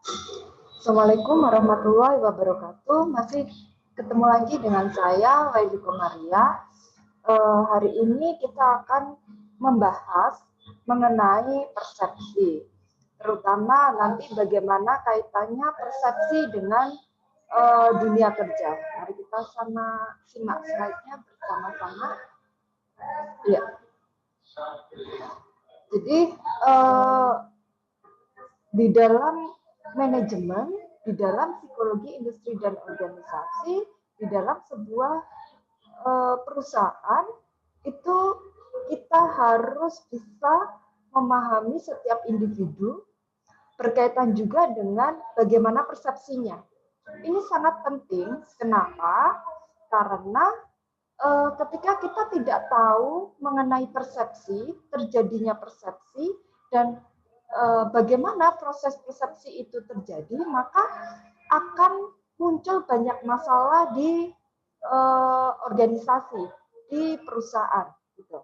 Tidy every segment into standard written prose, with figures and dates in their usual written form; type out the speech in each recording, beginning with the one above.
Assalamualaikum warahmatullahi wabarakatuh. Masih ketemu lagi dengan saya, Waidi Komaria. Hari ini kita akan membahas mengenai persepsi, terutama nanti bagaimana kaitannya persepsi dengan dunia kerja. Mari kita simak slide-nya bersama-sama. Ya, jadi di dalam manajemen, di dalam psikologi industri dan organisasi, di dalam sebuah perusahaan itu kita harus bisa memahami setiap individu berkaitan juga dengan bagaimana persepsinya. Ini sangat penting. Kenapa? Karena ketika kita tidak tahu mengenai persepsi, terjadinya persepsi, dan bagaimana proses persepsi itu terjadi, maka akan muncul banyak masalah di organisasi, di perusahaan. Gitu.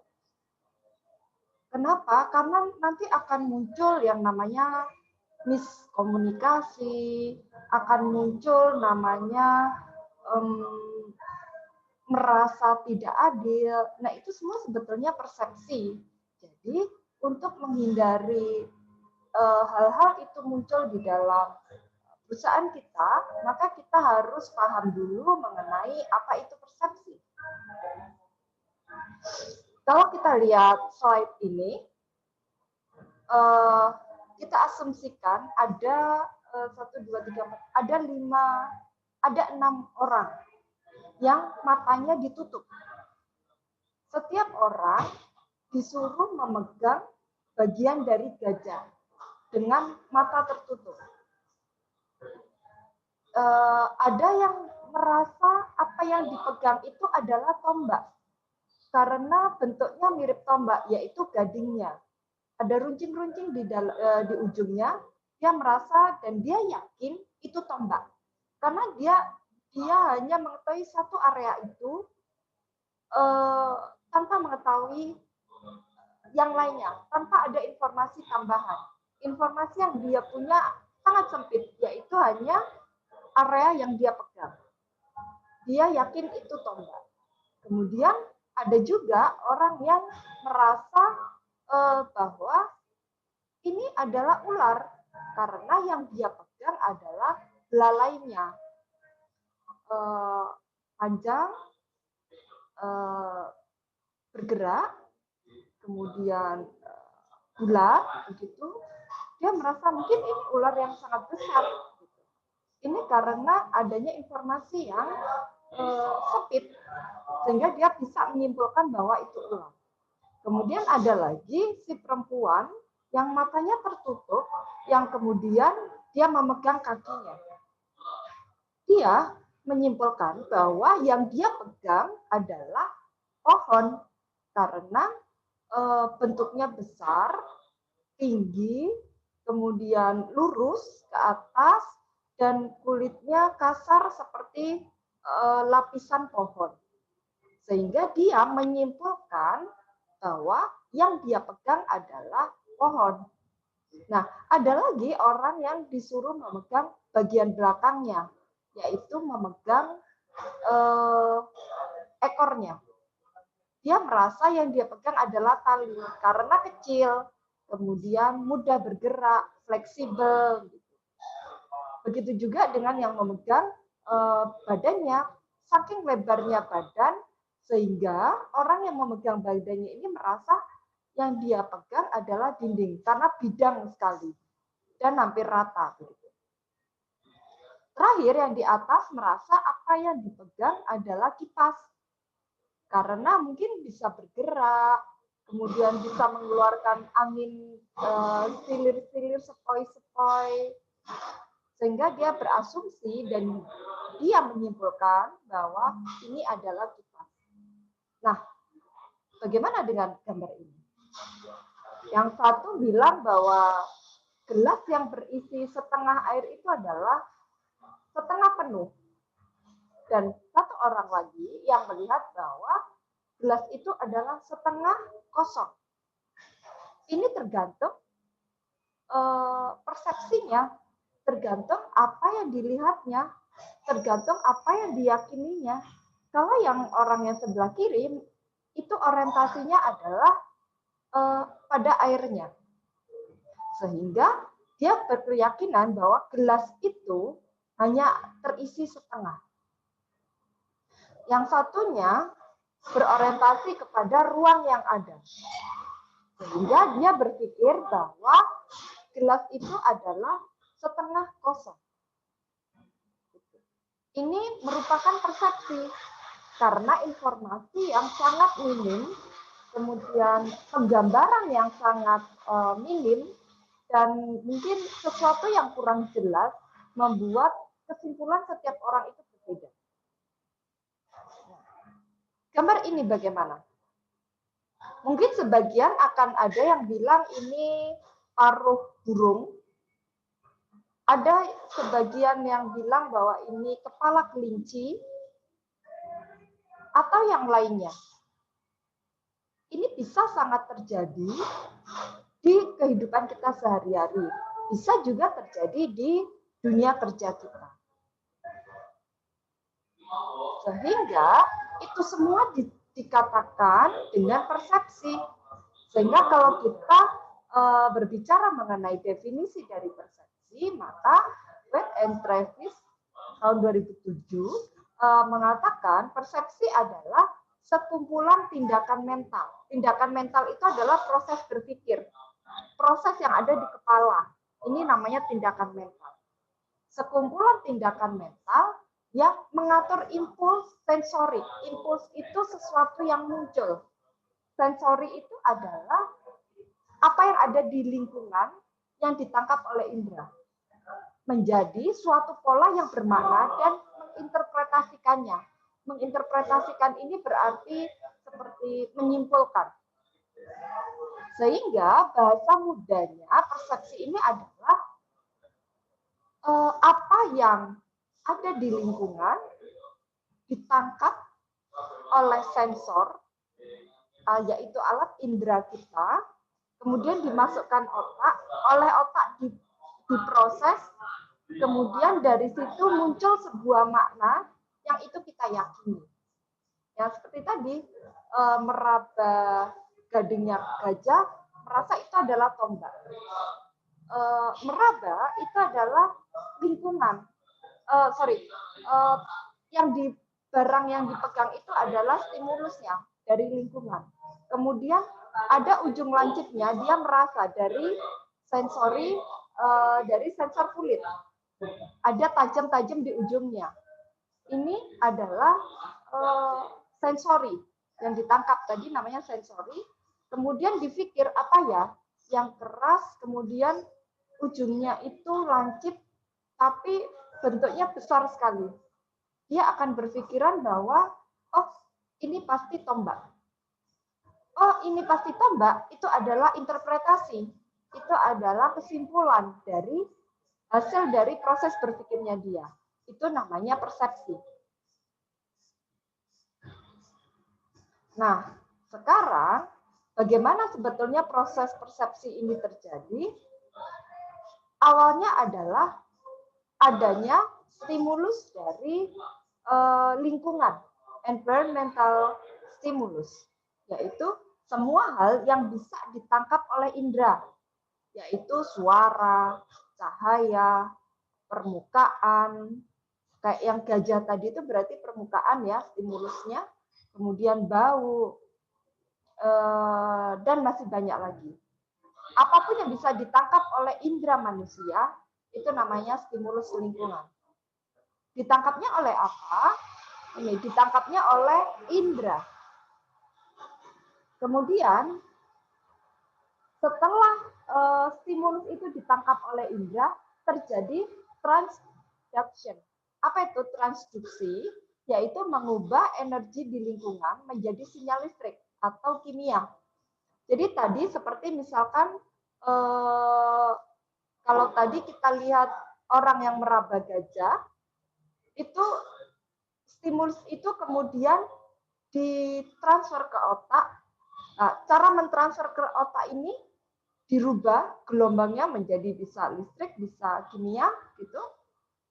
Kenapa? Karena nanti akan muncul yang namanya miskomunikasi, akan muncul namanya merasa tidak adil. Nah, itu semua sebetulnya persepsi. Jadi, untuk menghindari hal-hal itu muncul di dalam perusahaan kita, maka kita harus paham dulu mengenai apa itu persepsi. Kalau kita lihat slide ini, kita asumsikan ada 1, 2, 3, 4, ada 6 orang yang matanya ditutup. Setiap orang disuruh memegang bagian dari gajah dengan mata tertutup. Ada yang merasa apa yang dipegang itu adalah tombak. Karena bentuknya mirip tombak, yaitu gadingnya. Ada runcing-runcing di ujungnya, dia merasa dan dia yakin itu tombak. Karena dia hanya mengetahui satu area itu tanpa mengetahui yang lainnya, tanpa ada informasi tambahan. Informasi yang dia punya sangat sempit, yaitu hanya area yang dia pegang. Dia yakin itu tombak. Kemudian ada juga orang yang merasa bahwa ini adalah ular, karena yang dia pegang adalah belalainya. Panjang, bergerak, kemudian bulat, begitu. Dia merasa mungkin ini ular yang sangat besar. Gitu. Ini karena adanya informasi yang sempit, sehingga dia bisa menyimpulkan bahwa itu ular. Kemudian ada lagi si perempuan yang matanya tertutup, yang kemudian dia memegang kakinya. Dia menyimpulkan bahwa yang dia pegang adalah pohon, karena bentuknya besar, tinggi, kemudian lurus ke atas, dan kulitnya kasar seperti lapisan pohon. Sehingga dia menyimpulkan bahwa yang dia pegang adalah pohon. Nah, ada lagi orang yang disuruh memegang bagian belakangnya, yaitu memegang ekornya. Dia merasa yang dia pegang adalah tali karena kecil, kemudian mudah bergerak, fleksibel. Begitu juga dengan yang memegang badannya, saking lebarnya badan, sehingga orang yang memegang badannya ini merasa yang dia pegang adalah dinding, karena bidang sekali dan hampir rata. Terakhir, yang di atas merasa apa yang dipegang adalah kipas, karena mungkin bisa bergerak, kemudian bisa mengeluarkan angin silir-silir, sepoi-sepoi, sehingga dia berasumsi dan dia menyimpulkan bahwa ini adalah kipas. Nah, bagaimana dengan gambar ini? Yang satu bilang bahwa gelas yang berisi setengah air itu adalah setengah penuh. Dan satu orang lagi yang melihat bahwa gelas itu adalah setengah kosong. Ini tergantung persepsinya. tergantung apa yang dilihatnya, tergantung apa yang diyakininya. Kalau yang orang yang sebelah kiri itu orientasinya adalah pada airnya, sehingga dia berkeyakinan bahwa gelas itu hanya terisi setengah. Yang satunya berorientasi kepada ruang yang ada, sehingga dia berpikir bahwa gelas itu adalah setengah kosong. Ini merupakan persepsi, karena informasi yang sangat minim, kemudian penggambaran yang sangat minim, dan mungkin sesuatu yang kurang jelas membuat kesimpulan setiap orang itu berbeda. Gambar ini bagaimana? Mungkin sebagian akan ada yang bilang ini paruh burung, ada sebagian yang bilang bahwa ini kepala kelinci, atau yang lainnya. Ini bisa sangat terjadi di kehidupan kita sehari-hari. Bisa juga terjadi di dunia kerja kita. Sehingga itu semua dikatakan dengan persepsi. Sehingga kalau kita berbicara mengenai definisi dari persepsi, maka Wade and Travis tahun 2007 mengatakan persepsi adalah sekumpulan tindakan mental. Tindakan mental itu adalah proses berpikir, proses yang ada di kepala. Ini namanya tindakan mental. Sekumpulan tindakan mental yang mengatur impuls sensori. Impuls itu sesuatu yang muncul. Sensori itu adalah apa yang ada di lingkungan yang ditangkap oleh indera, menjadi suatu pola yang bermakna dan menginterpretasikannya. Menginterpretasikan ini berarti seperti menyimpulkan. Sehingga bahasa mudanya persepsi ini adalah apa yang ada di lingkungan ditangkap oleh sensor, yaitu alat indera kita, kemudian dimasukkan otak, oleh otak diproses, kemudian dari situ muncul sebuah makna yang itu kita yakini. Ya seperti tadi, meraba gadingnya gajah, merasa itu adalah tombak. Meraba itu adalah lingkungan. Barang yang dipegang itu adalah stimulusnya dari lingkungan. Kemudian ada ujung lancipnya, dia merasa dari sensori, dari sensor kulit. Ada tajam-tajam di ujungnya. Ini adalah sensori yang ditangkap tadi, namanya sensori. Kemudian dipikir apa ya yang keras, kemudian ujungnya itu lancip tapi bentuknya besar sekali. Dia akan berpikiran bahwa oh ini pasti tombak. Oh ini pasti tombak, itu adalah interpretasi. Itu adalah kesimpulan dari hasil dari proses berpikirnya dia. Itu namanya persepsi. Nah, sekarang bagaimana sebetulnya proses persepsi ini terjadi? Awalnya adalah adanya stimulus dari lingkungan, environmental stimulus, yaitu semua hal yang bisa ditangkap oleh indera, yaitu suara, cahaya, permukaan. Kayak yang gajah tadi itu berarti permukaan ya, stimulusnya, kemudian bau, dan masih banyak lagi. Apapun yang bisa ditangkap oleh indera manusia, itu namanya stimulus lingkungan. Ditangkapnya oleh apa? Ini ditangkapnya oleh indera. Kemudian setelah stimulus itu ditangkap oleh indera, terjadi transduction. Apa itu transduksi? Yaitu mengubah energi di lingkungan menjadi sinyal listrik atau kimia. Jadi tadi seperti misalkan kalau tadi kita lihat orang yang meraba gajah, itu stimulus itu kemudian ditransfer ke otak. Nah, cara mentransfer ke otak ini dirubah gelombangnya menjadi bisa listrik, bisa kimia gitu.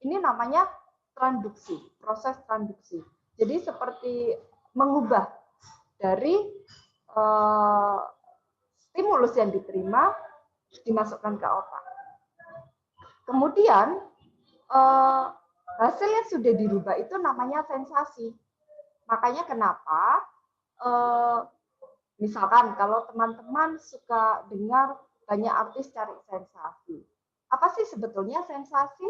Ini namanya transduksi, proses transduksi. Jadi seperti mengubah dari stimulus yang diterima dimasukkan ke otak. Kemudian hasil yang sudah dirubah itu namanya sensasi. Makanya kenapa misalkan kalau teman-teman suka dengar banyak artis cari sensasi. Apa sih sebetulnya sensasi?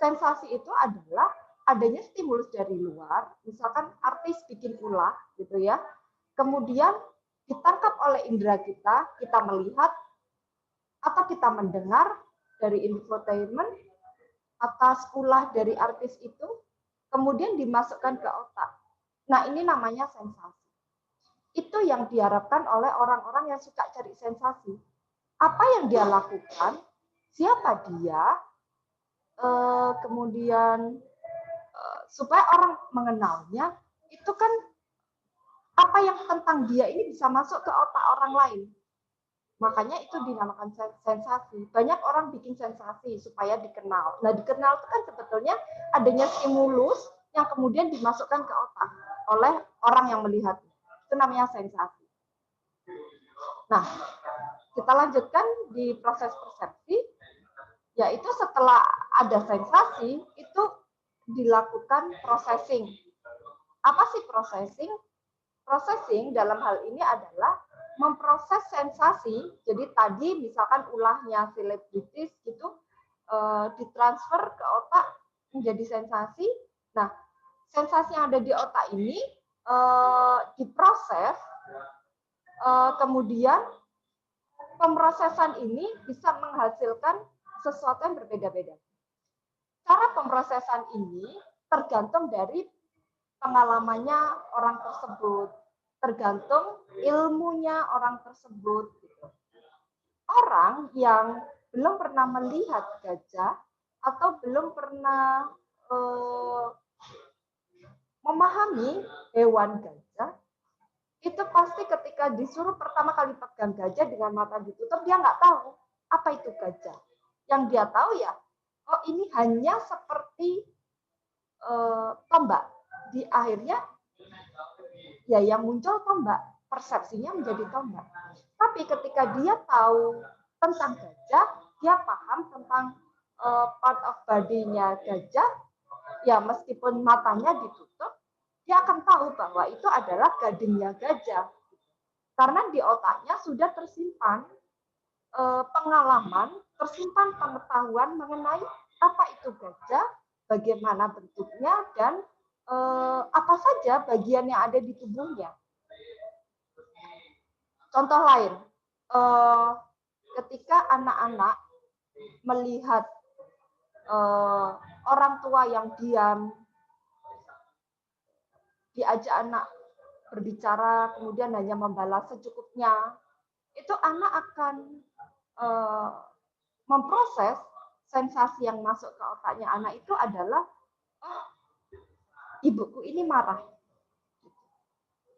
Sensasi itu adalah adanya stimulus dari luar, misalkan artis bikin ulah gitu ya. Kemudian ditangkap oleh indera kita melihat atau kita mendengar dari infotainment atas ulah dari artis itu, kemudian dimasukkan ke otak. Nah, ini namanya sensasi. Itu yang diharapkan oleh orang-orang yang suka cari sensasi. Apa yang dia lakukan, siapa dia, kemudian supaya orang mengenalnya, itu kan apa yang tentang dia ini bisa masuk ke otak orang lain. Makanya itu dinamakan sensasi. Banyak orang bikin sensasi supaya dikenal. Nah, dikenal itu kan sebetulnya adanya stimulus yang kemudian dimasukkan ke otak oleh orang yang melihat. Itu namanya sensasi. Nah, kita lanjutkan di proses persepsi, yaitu setelah ada sensasi, itu dilakukan processing. Apa sih processing? Processing dalam hal ini adalah memproses sensasi. Jadi tadi misalkan ulahnya selebritis gitu ditransfer ke otak menjadi sensasi. Nah, sensasi yang ada di otak ini diproses, kemudian pemrosesan ini bisa menghasilkan sesuatu yang berbeda-beda. Cara pemrosesan ini tergantung dari pengalamannya orang tersebut, tergantung ilmunya orang tersebut. Orang yang belum pernah melihat gajah atau belum pernah memahami hewan gajah, itu pasti ketika disuruh pertama kali pegang gajah dengan mata ditutup, dia nggak tahu apa itu gajah. Yang dia tahu ya, oh ini hanya seperti tombak. Di akhirnya ya yang muncul tombak, persepsinya menjadi tombak. Tapi ketika dia tahu tentang gajah, dia paham tentang part of body-nya gajah, ya meskipun matanya ditutup, dia akan tahu bahwa itu adalah gadingnya gajah. Karena di otaknya sudah tersimpan pengalaman, tersimpan pengetahuan mengenai apa itu gajah, bagaimana bentuknya, dan apa saja bagian yang ada di tubuhnya. Contoh lain, ketika anak-anak melihat orang tua yang diam, diajak anak berbicara, kemudian hanya membalas secukupnya, itu anak akan memproses sensasi yang masuk ke otaknya anak itu adalah, oh, ibuku ini marah.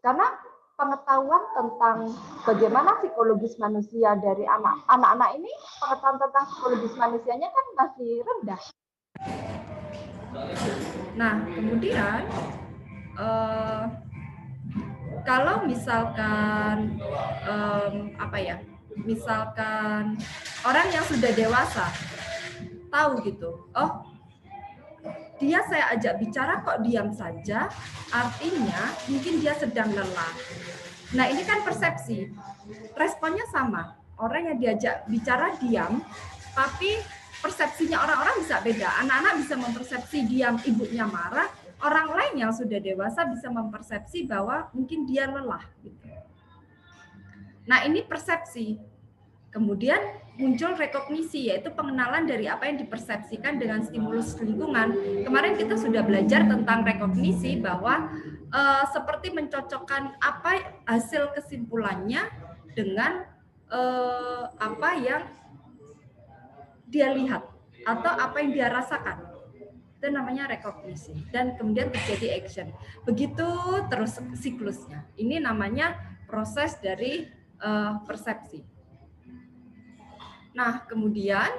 Karena pengetahuan tentang bagaimana psikologis manusia dari anak-anak ini, pengetahuan tentang psikologis manusianya kan masih rendah. Nah, kemudian kalau misalkan misalkan orang yang sudah dewasa tahu gitu, oh dia saya ajak bicara kok diam saja, artinya mungkin dia sedang lelah. Nah, ini kan persepsi. Responnya sama. Orang yang diajak bicara diam, tapi persepsinya orang-orang bisa beda. Anak-anak bisa mempersepsi diam ibunya marah, orang lain yang sudah dewasa bisa mempersepsi bahwa mungkin dia lelah. Nah, ini persepsi. Kemudian muncul rekognisi, yaitu pengenalan dari apa yang dipersepsikan dengan stimulus lingkungan. Kemarin kita sudah belajar tentang rekognisi bahwa seperti mencocokkan apa hasil kesimpulannya dengan apa yang dia lihat atau apa yang dia rasakan. Itu namanya rekognisi. Dan kemudian terjadi action. Begitu terus siklusnya. Ini namanya proses dari persepsi. Nah, kemudian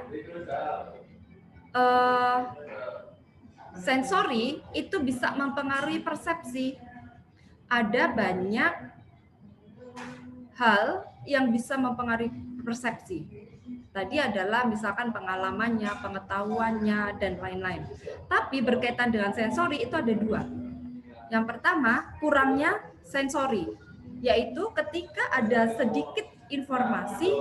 sensori itu bisa mempengaruhi persepsi. Ada banyak hal yang bisa mempengaruhi persepsi. Tadi adalah misalkan pengalamannya, pengetahuannya, dan lain-lain. Tapi berkaitan dengan sensori itu ada dua. Yang pertama, kurangnya sensori, yaitu ketika ada sedikit informasi,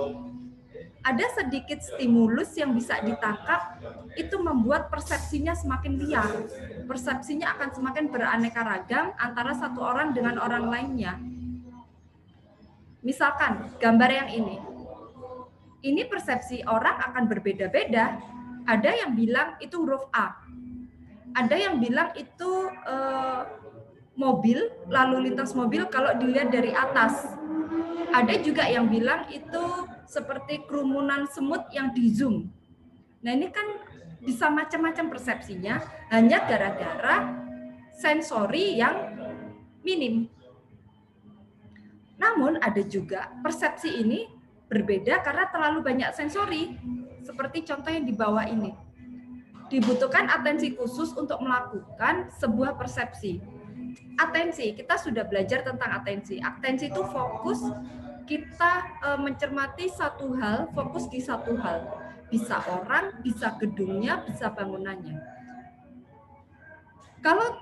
ada sedikit stimulus yang bisa ditangkap, itu membuat persepsinya semakin liar. Persepsinya akan semakin beraneka ragam antara satu orang dengan orang lainnya. Misalkan gambar yang ini persepsi orang akan berbeda-beda. Ada yang bilang itu huruf A, ada yang bilang itu mobil, lalu lintas mobil kalau dilihat dari atas. Ada juga yang bilang itu seperti kerumunan semut yang di zoom. Nah, ini kan bisa macam-macam persepsinya hanya gara-gara sensori yang minim. Namun ada juga persepsi ini berbeda karena terlalu banyak sensori. Seperti contoh yang di bawah ini. Dibutuhkan atensi khusus untuk melakukan sebuah persepsi. Atensi, kita sudah belajar tentang atensi. Atensi itu fokus, kita mencermati satu hal, fokus di satu hal. Bisa orang, bisa gedungnya, bisa bangunannya. Kalau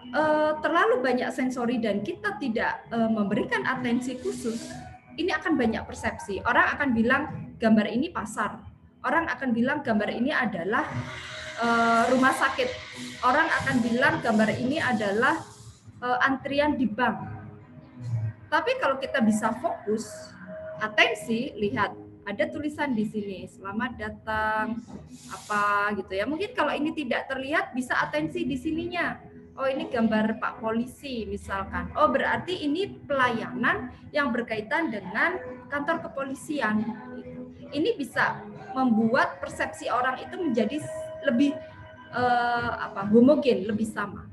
terlalu banyak sensori dan kita tidak memberikan atensi khusus, ini akan banyak persepsi. Orang akan bilang gambar ini pasar. Orang akan bilang gambar ini adalah rumah sakit. Orang akan bilang gambar ini adalah antrian di bank. Tapi kalau kita bisa fokus, atensi, lihat ada tulisan di sini, selamat datang, apa gitu ya. Mungkin kalau ini tidak terlihat, bisa atensi di sininya. Oh, ini gambar Pak Polisi misalkan. Oh, berarti ini pelayanan yang berkaitan dengan kantor kepolisian. Ini bisa membuat persepsi orang itu menjadi lebih homogen, lebih sama.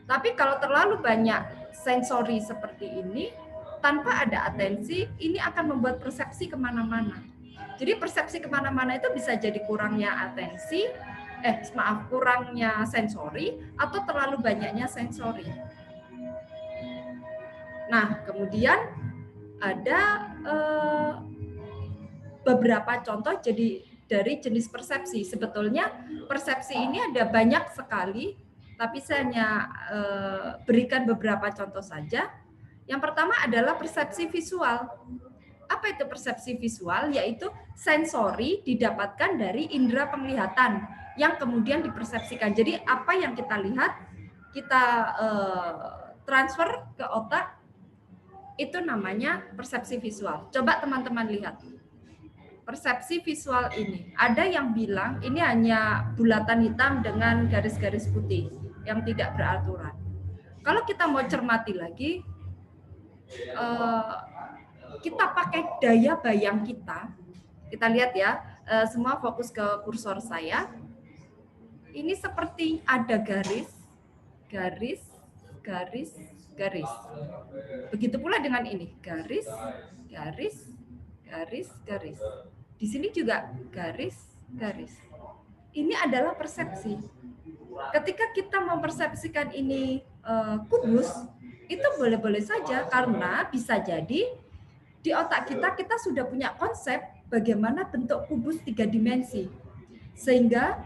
Tapi kalau terlalu banyak sensori seperti ini, tanpa ada atensi, ini akan membuat persepsi kemana-mana. Jadi persepsi kemana-mana itu bisa jadi kurangnya atensi, kurangnya sensori, atau terlalu banyaknya sensori. Nah, kemudian ada beberapa contoh dari jenis persepsi. Sebetulnya persepsi ini ada banyak sekali, tapi saya hanya berikan beberapa contoh saja. Yang pertama adalah persepsi visual. Apa itu persepsi visual? Yaitu sensori didapatkan dari indera penglihatan yang kemudian dipersepsikan. Jadi apa yang kita lihat, kita transfer ke otak, itu namanya persepsi visual. Coba teman-teman lihat. Persepsi visual ini. Ada yang bilang ini hanya bulatan hitam dengan garis-garis putih yang tidak beraturan. Kalau kita mau cermati lagi, kita pakai daya bayang kita. Kita lihat ya, semua fokus ke kursor saya. Ini seperti ada garis, garis, garis, garis. Begitu pula dengan ini, garis, garis, garis, garis. Di sini juga garis, garis. Ini adalah persepsi. Ketika kita mempersepsikan ini kubus, itu boleh-boleh saja karena bisa jadi di otak kita sudah punya konsep bagaimana bentuk kubus 3 dimensi. Sehingga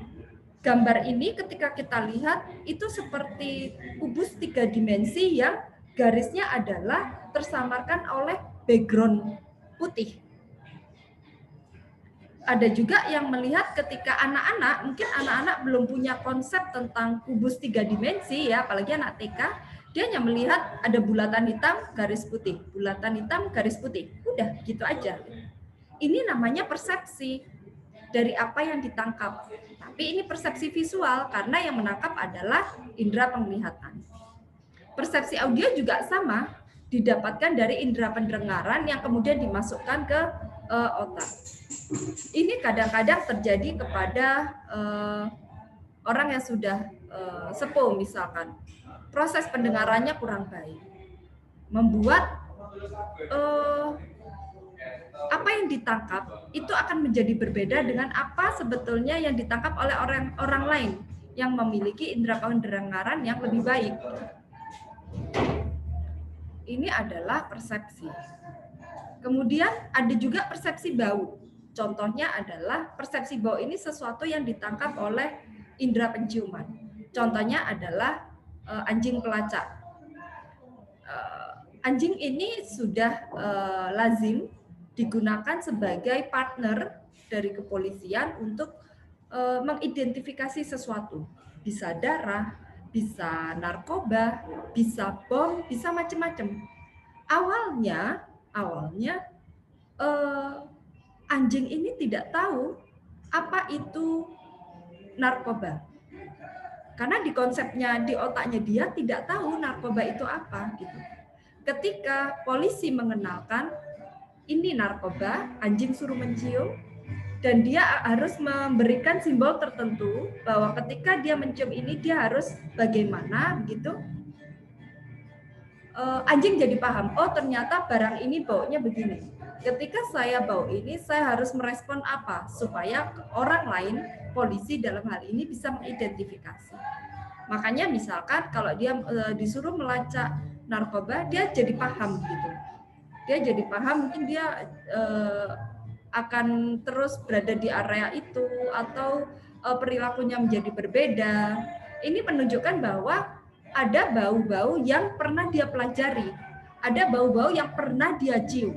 gambar ini ketika kita lihat itu seperti kubus 3 dimensi yang garisnya adalah tersamarkan oleh background putih. Ada juga yang melihat ketika anak-anak, mungkin anak-anak belum punya konsep tentang kubus 3 dimensi ya, apalagi anak TK, dia hanya melihat ada bulatan hitam, garis putih, bulatan hitam, garis putih. Udah, gitu aja. Ini namanya persepsi dari apa yang ditangkap. Tapi ini persepsi visual karena yang menangkap adalah indera penglihatan. Persepsi audio juga sama, didapatkan dari indera pendengaran yang kemudian dimasukkan ke otak. Ini kadang-kadang terjadi kepada orang yang sudah sepuh misalkan. Proses pendengarannya kurang baik. Membuat apa yang ditangkap itu akan menjadi berbeda dengan apa sebetulnya yang ditangkap oleh orang lain yang memiliki indera pendengaran yang lebih baik. Ini adalah persepsi. Kemudian ada juga persepsi bau. Contohnya adalah persepsi bau ini sesuatu yang ditangkap oleh indera penciuman. Contohnya adalah anjing pelacak. Anjing ini sudah lazim digunakan sebagai partner dari kepolisian untuk mengidentifikasi sesuatu. Bisa darah, bisa narkoba, bisa bom, bisa macam-macam. Awalnya anjing ini tidak tahu apa itu narkoba. Karena di konsepnya, di otaknya dia tidak tahu narkoba itu apa gitu. Ketika polisi mengenalkan ini narkoba, anjing suruh mencium, dan dia harus memberikan simbol tertentu bahwa ketika dia mencium ini dia harus bagaimana begitu. Anjing jadi paham, oh ternyata barang ini baunya begini. Ketika saya bau ini, saya harus merespon apa supaya orang lain, polisi dalam hal ini bisa mengidentifikasi. Makanya misalkan kalau dia disuruh melacak narkoba, dia jadi paham gitu. Dia jadi paham, mungkin dia akan terus berada di area itu atau perilakunya menjadi berbeda. Ini menunjukkan bahwa ada bau-bau yang pernah dia pelajari, ada bau-bau yang pernah dia cium.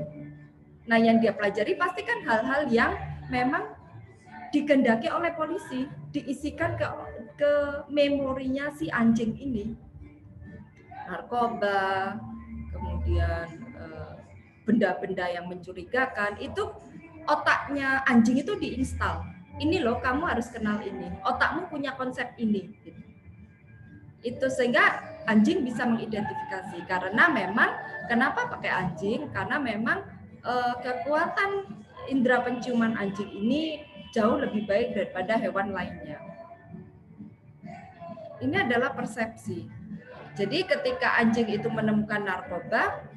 Nah, yang dia pelajari pasti kan hal-hal yang memang dikehendaki oleh polisi, diisikan ke memorinya si anjing ini. Narkoba, kemudian benda-benda yang mencurigakan, itu otaknya anjing itu diinstal. Ini loh, kamu harus kenal ini. Otakmu punya konsep ini. Itu sehingga anjing bisa mengidentifikasi. Karena memang, kenapa pakai anjing? Karena memang kekuatan indera penciuman anjing ini jauh lebih baik daripada hewan lainnya. Ini adalah persepsi. Jadi ketika anjing itu menemukan narkoba,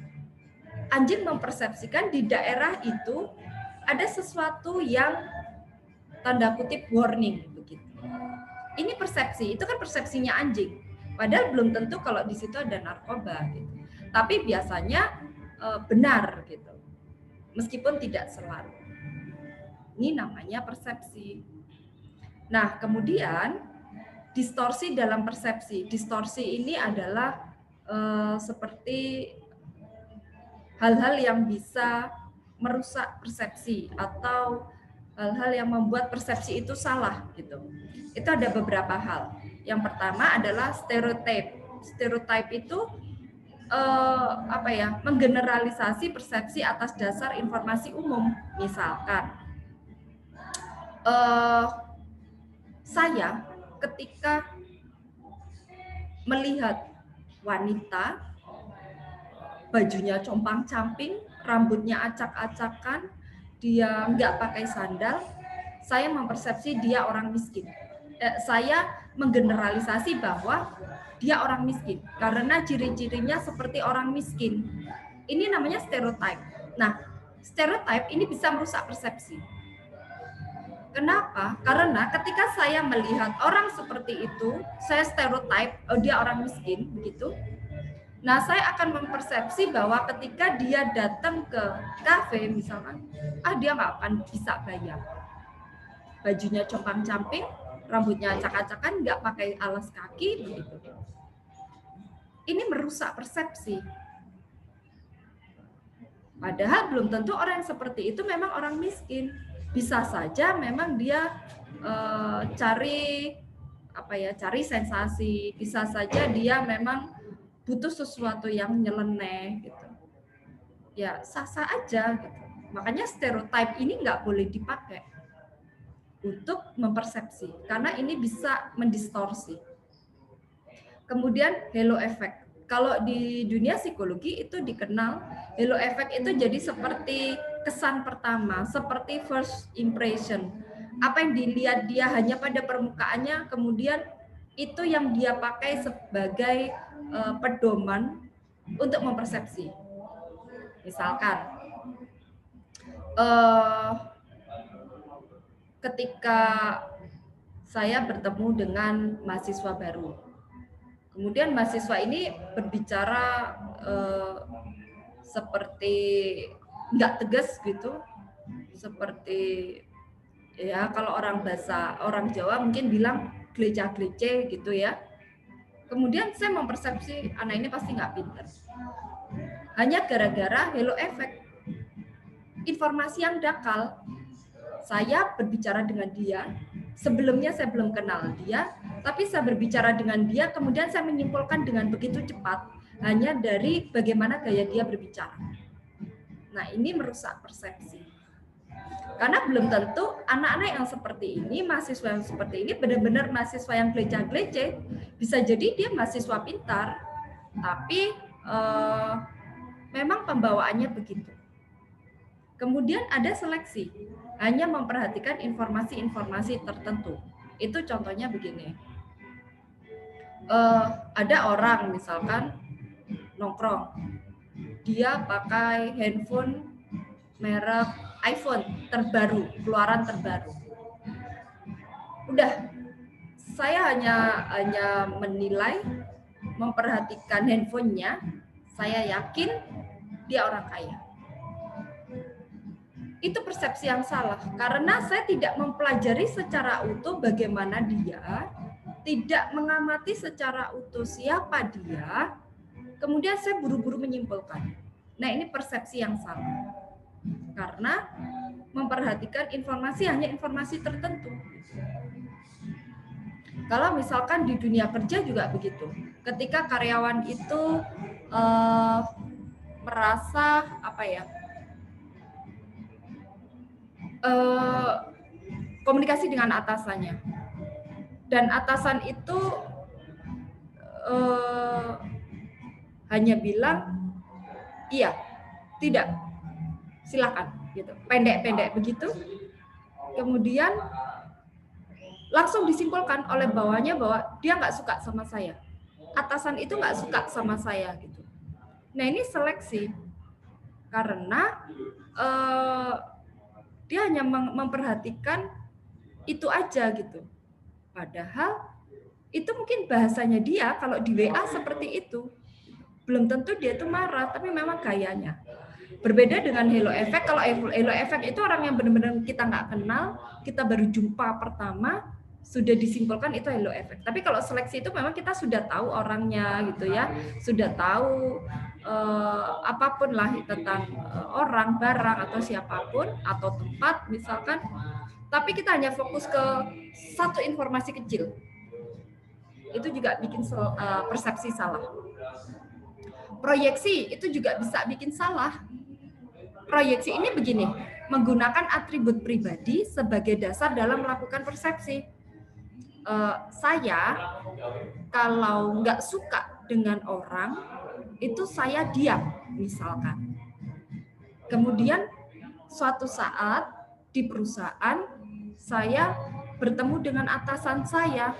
anjing mempersepsikan di daerah itu ada sesuatu yang tanda kutip warning begitu. Ini persepsi, itu kan persepsinya anjing. Padahal belum tentu kalau di situ ada narkoba gitu. Tapi biasanya benar gitu. Meskipun tidak selalu. Ini namanya persepsi. Nah, kemudian distorsi dalam persepsi. Distorsi ini adalah seperti hal-hal yang bisa merusak persepsi atau hal-hal yang membuat persepsi itu salah gitu. Itu ada beberapa hal. Yang pertama adalah stereotip. Stereotip itu menggeneralisasi persepsi atas dasar informasi umum. Misalkan saya ketika melihat wanita bajunya compang-camping, rambutnya acak-acakan, dia nggak pakai sandal, saya mempersepsi dia orang miskin. Saya menggeneralisasi bahwa dia orang miskin karena ciri-cirinya seperti orang miskin. Ini namanya stereotip. Nah, stereotip ini bisa merusak persepsi. Kenapa? Karena ketika saya melihat orang seperti itu, saya stereotip, oh dia orang miskin, begitu. Nah, saya akan mempersepsi bahwa ketika dia datang ke kafe misalkan, dia nggak akan bisa bayar. Bajunya compang-camping, rambutnya acak-acakan, nggak pakai alas kaki, begitu. Ini merusak persepsi. Padahal belum tentu orang yang seperti itu memang orang miskin. Bisa saja memang dia cari sensasi. Bisa saja dia memang butuh sesuatu yang nyeleneh gitu. Ya sah-sah aja gitu. Makanya stereotip ini nggak boleh dipakai untuk mempersepsi karena ini bisa mendistorsi. Kemudian halo effect. Kalau di dunia psikologi itu dikenal halo effect itu jadi seperti kesan pertama, seperti first impression. Apa yang dilihat dia hanya pada permukaannya, kemudian itu yang dia pakai sebagai pedoman untuk mempersepsi. Misalkan, ketika saya bertemu dengan mahasiswa baru, kemudian mahasiswa ini berbicara seperti nggak tegas gitu, seperti ya kalau orang Jawa mungkin bilang gleca-glece gitu ya. Kemudian saya mempersepsi anak ini pasti nggak pintar. Hanya gara-gara halo effect, informasi yang dakal. Saya berbicara dengan dia, sebelumnya saya belum kenal dia, tapi saya berbicara dengan dia, kemudian saya menyimpulkan dengan begitu cepat, hanya dari bagaimana gaya dia berbicara. Nah, ini merusak persepsi. Karena belum tentu anak-anak yang seperti ini, mahasiswa yang seperti ini, benar-benar mahasiswa yang glece-glece. Bisa jadi dia mahasiswa pintar, tapi memang pembawaannya begitu. Kemudian ada seleksi, hanya memperhatikan informasi-informasi tertentu. Itu contohnya begini. Ada orang misalkan nongkrong, dia pakai handphone merek iPhone terbaru, keluaran terbaru. Udah, saya hanya menilai, memperhatikan handphonenya, saya yakin dia orang kaya. Itu persepsi yang salah, karena saya tidak mempelajari secara utuh bagaimana dia, tidak mengamati secara utuh siapa dia, kemudian saya buru-buru menyimpulkan. Nah, ini persepsi yang salah. Karena memperhatikan informasi hanya informasi tertentu. Kalau misalkan di dunia kerja juga begitu. Ketika karyawan itu merasa komunikasi dengan atasannya, dan atasan itu hanya bilang iya, tidak, silakan, gitu, pendek-pendek begitu, kemudian langsung disimpulkan oleh bawahnya bahwa dia nggak suka sama saya, atasan itu nggak suka sama saya, gitu. Nah, ini seleksi, karena dia hanya memperhatikan itu aja, gitu. Padahal itu mungkin bahasanya dia kalau di WA seperti itu. Belum tentu dia itu marah, tapi memang gayanya. Berbeda dengan halo effect. Kalau halo effect itu orang yang benar-benar kita nggak kenal, kita baru jumpa pertama, sudah disimpulkan itu halo effect. Tapi kalau seleksi itu memang kita sudah tahu orangnya, gitu ya, sudah tahu apapun lah tentang orang, barang, atau siapapun, atau tempat misalkan. Tapi kita hanya fokus ke satu informasi kecil. Itu juga bikin persepsi salah. Proyeksi itu juga bisa bikin salah. Proyeksi ini begini, menggunakan atribut pribadi sebagai dasar dalam melakukan persepsi. Saya kalau nggak suka dengan orang, itu saya diam, misalkan. Kemudian suatu saat di perusahaan, saya bertemu dengan atasan saya.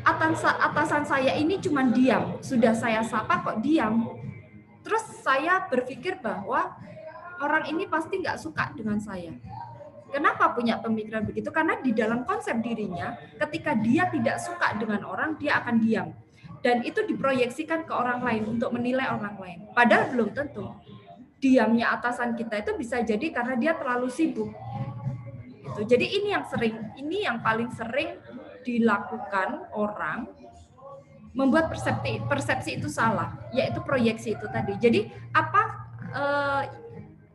Atasan saya ini cuma diam, sudah saya sapa kok diam. Terus saya berpikir bahwa orang ini pasti nggak suka dengan saya. Kenapa punya pemikiran begitu? Karena di dalam konsep dirinya, ketika dia tidak suka dengan orang, dia akan diam. Dan itu diproyeksikan ke orang lain untuk menilai orang lain. Padahal belum tentu. Diamnya atasan kita itu bisa jadi karena dia terlalu sibuk. Gitu. Jadi ini yang paling sering dilakukan orang, membuat persepsi itu salah, yaitu proyeksi itu tadi. Jadi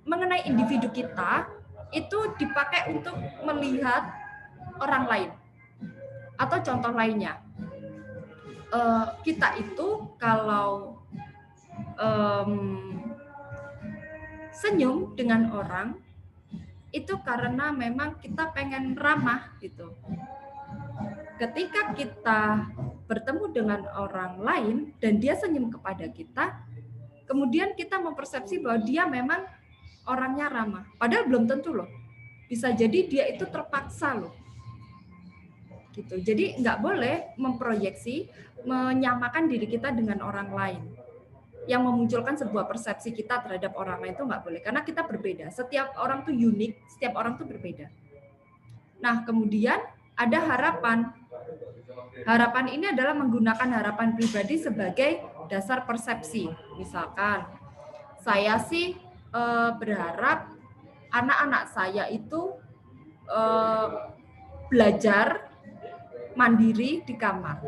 mengenai individu kita itu dipakai untuk melihat orang lain. Atau contoh lainnya, kita itu kalau senyum dengan orang itu karena memang kita pengen ramah, gitu. Ketika kita bertemu dengan orang lain dan dia senyum kepada kita, kemudian kita mempersepsi bahwa dia memang orangnya ramah. Padahal belum tentu loh. Bisa jadi dia itu terpaksa loh. Gitu. Jadi nggak boleh memproyeksi, menyamakan diri kita dengan orang lain. yang memunculkan sebuah persepsi kita terhadap orang lain itu nggak boleh, karena kita berbeda. Setiap orang tuh unik, setiap orang tuh berbeda. Nah, kemudian ada harapan. Harapan ini adalah menggunakan harapan pribadi sebagai dasar persepsi. Misalkan, saya sih berharap anak-anak saya itu belajar mandiri di kamar.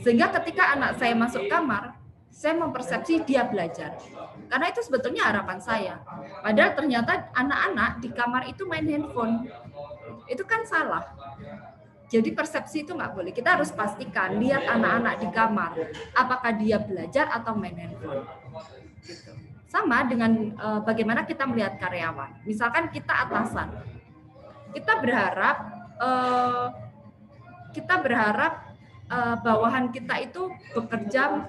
Sehingga ketika anak saya masuk kamar, saya mempersepsi dia belajar. Karena itu sebetulnya harapan saya. Padahal ternyata anak-anak di kamar itu main handphone. Itu kan salah. Jadi persepsi itu nggak boleh. Kita harus pastikan, lihat anak-anak di kamar. Apakah dia belajar atau main handphone. Gitu. Sama dengan bagaimana kita melihat karyawan. Misalkan kita atasan. Kita berharap bawahan kita itu bekerja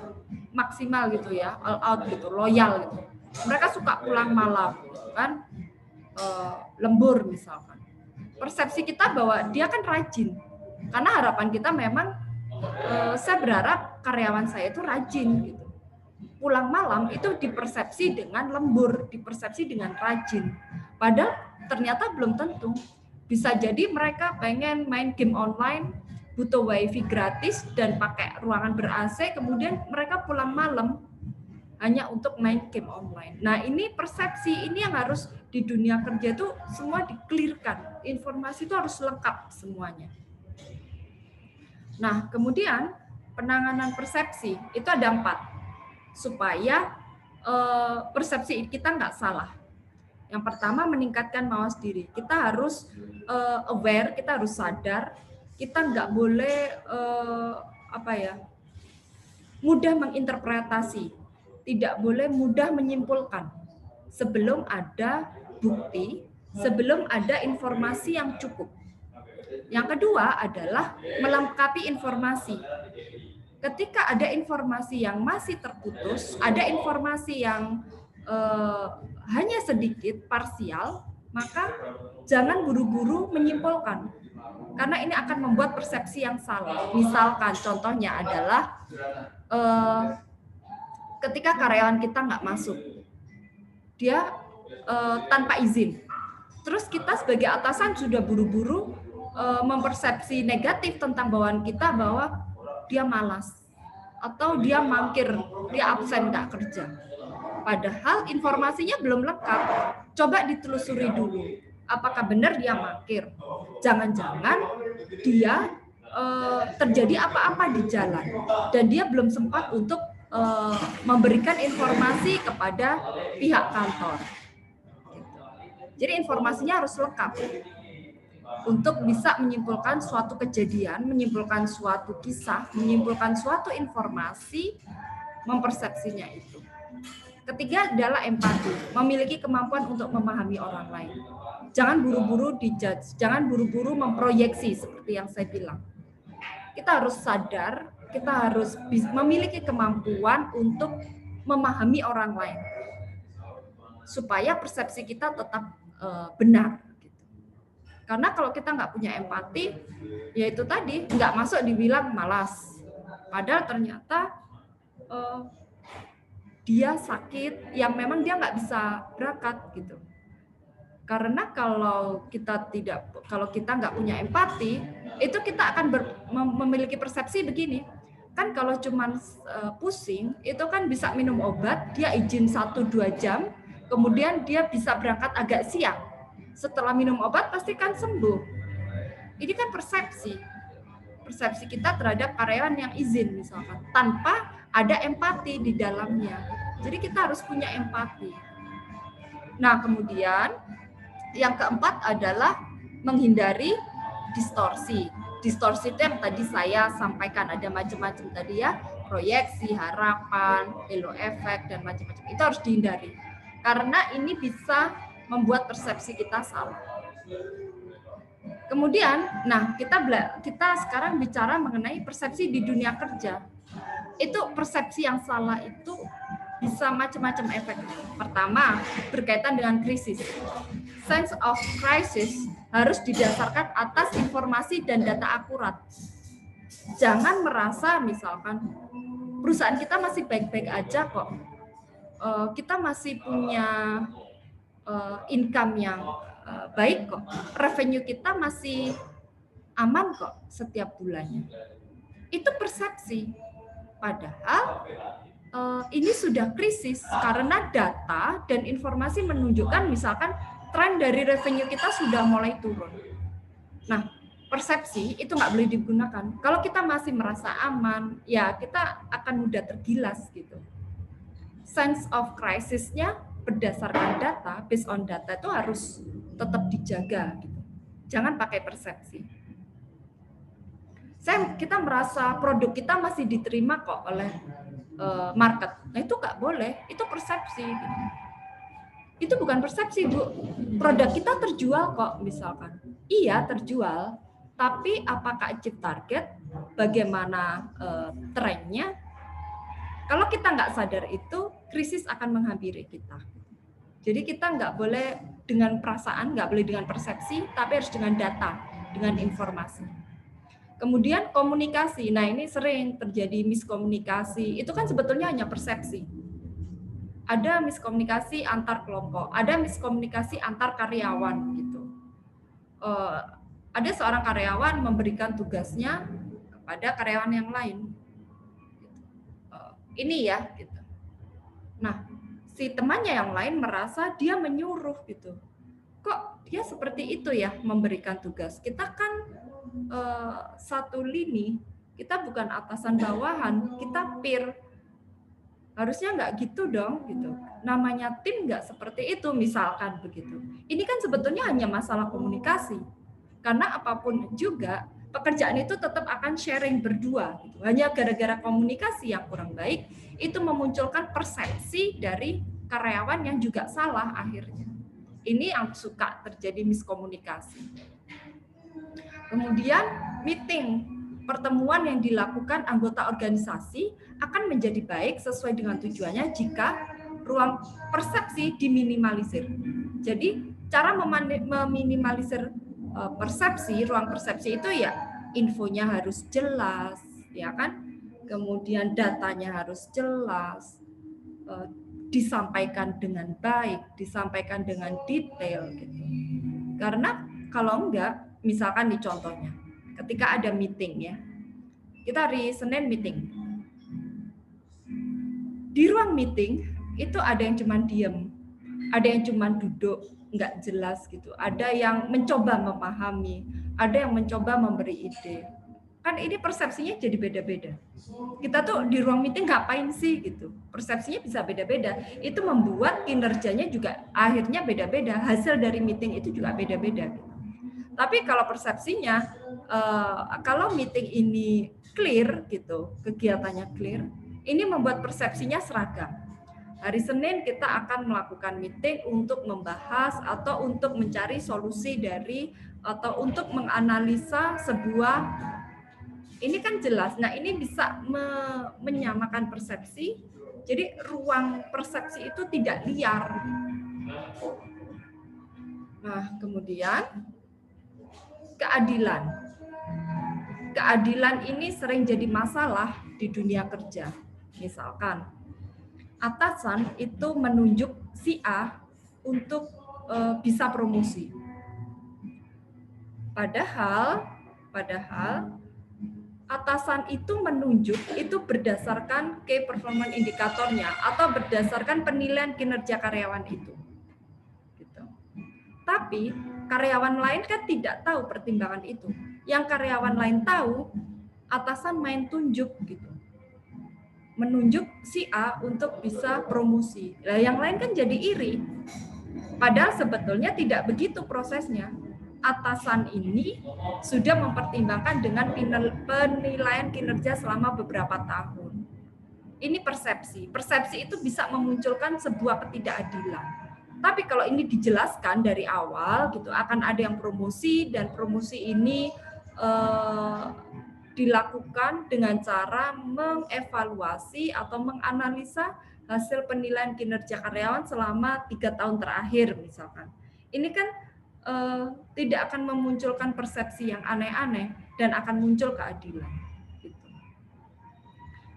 maksimal gitu ya, all out gitu, loyal gitu. Mereka suka pulang malam, gitu kan, lembur misalkan. Persepsi kita bahwa dia kan rajin, karena harapan kita memang saya berharap karyawan saya itu rajin gitu. Pulang malam itu dipersepsi dengan lembur, dipersepsi dengan rajin. Padahal ternyata belum tentu. Bisa jadi mereka pengen main game online, butuh wifi gratis dan pakai ruangan ber-AC, kemudian mereka pulang malam hanya untuk main game online. Nah, ini persepsi ini yang harus di dunia kerja itu semua di-clear-kan. Informasi itu harus lengkap semuanya. Nah, kemudian penanganan persepsi itu ada 4 supaya persepsi kita nggak salah. Yang pertama, meningkatkan mawas diri. Kita harus aware, kita harus sadar. Kita nggak boleh mudah menginterpretasi, tidak boleh mudah menyimpulkan sebelum ada bukti, sebelum ada informasi yang cukup. Yang kedua adalah melengkapi informasi. Ketika ada informasi yang masih terputus, ada informasi yang hanya sedikit, parsial, maka jangan buru-buru menyimpulkan. Karena ini akan membuat persepsi yang salah. Misalkan contohnya adalah ketika karyawan kita nggak masuk, dia tanpa izin. Terus kita sebagai atasan sudah buru-buru mempersepsi negatif tentang bawahan kita bahwa dia malas atau dia mangkir, dia absen nggak kerja. Padahal informasinya belum lengkap. Coba ditelusuri dulu. Apakah benar dia mangkir? Jangan-jangan dia terjadi apa-apa di jalan dan dia belum sempat untuk memberikan informasi kepada pihak kantor. Jadi informasinya harus lengkap untuk bisa menyimpulkan suatu kejadian, menyimpulkan suatu kisah, menyimpulkan suatu informasi, mempersepsinya itu. Ketiga adalah empati, memiliki kemampuan untuk memahami orang lain. Jangan buru-buru dijudge, jangan buru-buru memproyeksi seperti yang saya bilang. Kita harus sadar, kita harus memiliki kemampuan untuk memahami orang lain. Supaya persepsi kita tetap benar. Karena kalau kita nggak punya empati, ya itu tadi, nggak masuk dibilang malas. Padahal ternyata dia sakit, yang memang dia nggak bisa berangkat gitu. Karena kalau kita nggak punya empati, itu kita akan memiliki persepsi begini. Kan kalau cuman pusing, itu kan bisa minum obat, dia izin 1-2 jam, kemudian dia bisa berangkat agak siang. Setelah minum obat pasti kan sembuh. Ini kan persepsi kita terhadap karyawan yang izin misalkan, tanpa ada empati di dalamnya. Jadi kita harus punya empati. Nah, kemudian yang keempat adalah menghindari distorsi. Distorsi itu yang tadi saya sampaikan, ada macam-macam tadi ya, proyeksi, harapan, halo efek, dan macam-macam. Itu harus dihindari. Karena ini bisa membuat persepsi kita salah. Kemudian, nah kita sekarang bicara mengenai persepsi di dunia kerja. Itu persepsi yang salah itu bisa macam-macam efek. Pertama, berkaitan dengan krisis. Sense of crisis harus didasarkan atas informasi dan data akurat. Jangan merasa misalkan perusahaan kita masih baik-baik aja kok. kita masih punya income yang baik kok, revenue kita masih aman kok setiap bulannya. Itu persepsi. Padahal ini sudah krisis karena data dan informasi menunjukkan misalkan tren dari revenue kita sudah mulai turun. Nah, persepsi itu nggak boleh digunakan. Kalau kita masih merasa aman, ya kita akan mudah tergilas gitu. Sense of crisis-nya berdasarkan data, based on data itu harus tetap dijaga. Gitu. Jangan pakai persepsi. Kita merasa produk kita masih diterima kok oleh market. Nah itu nggak boleh, itu persepsi. Gitu. Itu bukan persepsi, Bu. Produk kita terjual kok misalkan. Iya terjual, tapi apakah achieve target? Bagaimana trennya? Kalau kita nggak sadar itu, krisis akan menghampiri kita. Jadi kita nggak boleh dengan perasaan, nggak boleh dengan persepsi, tapi harus dengan data, dengan informasi. Kemudian komunikasi. Nah ini sering terjadi miskomunikasi. Itu kan sebetulnya hanya persepsi. Ada miskomunikasi antar kelompok, ada miskomunikasi antar karyawan gitu. Ada seorang karyawan memberikan tugasnya kepada karyawan yang lain. Ini ya, gitu. Nah, si temannya yang lain merasa dia menyuruh gitu. Kok dia seperti itu ya memberikan tugas? Kita kan satu lini, kita bukan atasan bawahan, kita peer. Harusnya nggak gitu dong, gitu. Namanya tim nggak seperti itu, misalkan begitu. Ini kan sebetulnya hanya masalah komunikasi. Karena apapun juga, pekerjaan itu tetap akan sharing berdua. Gitu. Hanya gara-gara komunikasi yang kurang baik, itu memunculkan persepsi dari karyawan yang juga salah akhirnya. Ini yang suka terjadi miskomunikasi. Kemudian meeting, pertemuan yang dilakukan anggota organisasi akan menjadi baik sesuai dengan tujuannya jika ruang persepsi diminimalisir. Jadi cara meminimalisir persepsi, ruang persepsi itu ya infonya harus jelas, ya kan? Kemudian datanya harus jelas, disampaikan dengan baik, disampaikan dengan detail gitu. Karena kalau enggak, misalkan nih contohnya, ketika ada meeting ya, kita hari Senin meeting. Di ruang meeting itu ada yang cuma diem, ada yang cuma duduk, nggak jelas gitu. Ada yang mencoba memahami, ada yang mencoba memberi ide. Kan ini persepsinya jadi beda-beda. Kita tuh di ruang meeting ngapain sih gitu. Persepsinya bisa beda-beda. Itu membuat kinerjanya juga akhirnya beda-beda. Hasil dari meeting itu juga beda-beda. Tapi kalau persepsinya, kalau meeting ini clear gitu, kegiatannya clear, ini membuat persepsinya seragam. Hari Senin kita akan melakukan meeting untuk membahas atau untuk mencari solusi dari atau untuk menganalisa sebuah, ini kan jelas. Nah ini bisa menyamakan persepsi, jadi ruang persepsi itu tidak liar. Nah kemudian keadilan. Keadilan ini sering jadi masalah di dunia kerja. Misalkan atasan itu menunjuk si A untuk bisa promosi. Padahal atasan itu menunjuk itu berdasarkan key performance indikatornya atau berdasarkan penilaian kinerja karyawan itu. Gitu. Tapi karyawan lain kan tidak tahu pertimbangan itu. Yang karyawan lain tahu, atasan main tunjuk gitu. Menunjuk si A untuk bisa promosi. Nah, yang lain kan jadi iri. Padahal sebetulnya tidak begitu prosesnya. Atasan ini sudah mempertimbangkan dengan penilaian kinerja selama beberapa tahun. Ini persepsi. Persepsi itu bisa memunculkan sebuah ketidakadilan. Tapi kalau ini dijelaskan dari awal gitu, akan ada yang promosi dan promosi ini dilakukan dengan cara mengevaluasi atau menganalisa hasil penilaian kinerja karyawan selama 3 tahun terakhir misalkan. Ini kan tidak akan memunculkan persepsi yang aneh-aneh dan akan muncul keadilan. Gitu.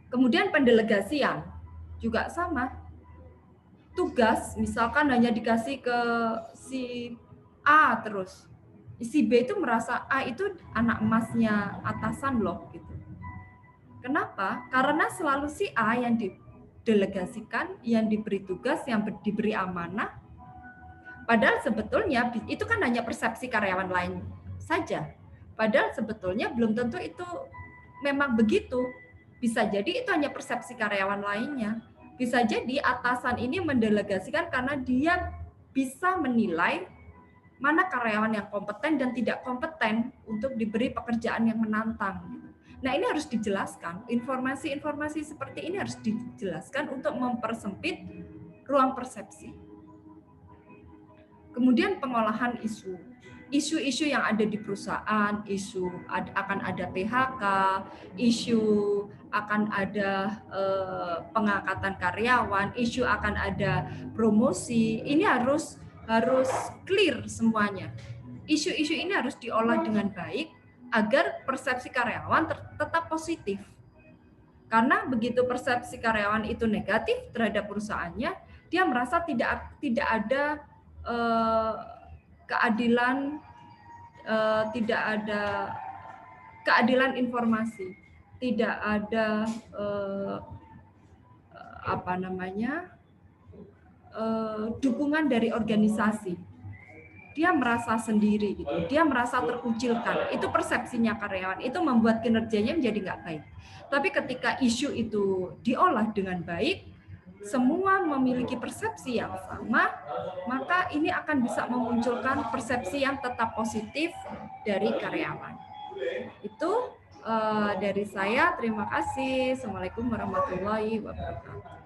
Kemudian pendelegasian juga sama. tugas misalkan hanya dikasih ke si A terus, si B itu merasa A itu anak emasnya atasan loh gitu. Kenapa? Karena selalu si A yang didelegasikan, yang diberi tugas, yang diberi amanah. Padahal sebetulnya itu kan hanya persepsi karyawan lain saja. Padahal sebetulnya belum tentu itu memang begitu. Bisa jadi itu hanya persepsi karyawan lainnya. Bisa jadi atasan ini mendelegasikan karena dia bisa menilai mana karyawan yang kompeten dan tidak kompeten untuk diberi pekerjaan yang menantang. Nah, ini harus dijelaskan. Informasi-informasi seperti ini harus dijelaskan untuk mempersempit ruang persepsi. Kemudian pengolahan isu. Isu-isu yang ada di perusahaan, isu akan ada PHK, isu akan ada pengangkatan karyawan, isu akan ada promosi. Ini harus clear semuanya. Isu-isu ini harus diolah dengan baik agar persepsi karyawan tetap positif. Karena begitu persepsi karyawan itu negatif terhadap perusahaannya, dia merasa tidak ada keadilan, tidak ada keadilan informasi, tidak ada dukungan dari organisasi. Dia merasa sendiri, gitu. Dia merasa terkucilkan. Itu persepsinya karyawan. Itu membuat kinerjanya menjadi nggak baik. Tapi ketika isu itu diolah dengan baik, semua memiliki persepsi yang sama, maka ini akan bisa memunculkan persepsi yang tetap positif dari karyawan. Itu dari saya. Terima kasih. Assalamualaikum warahmatullahi wabarakatuh.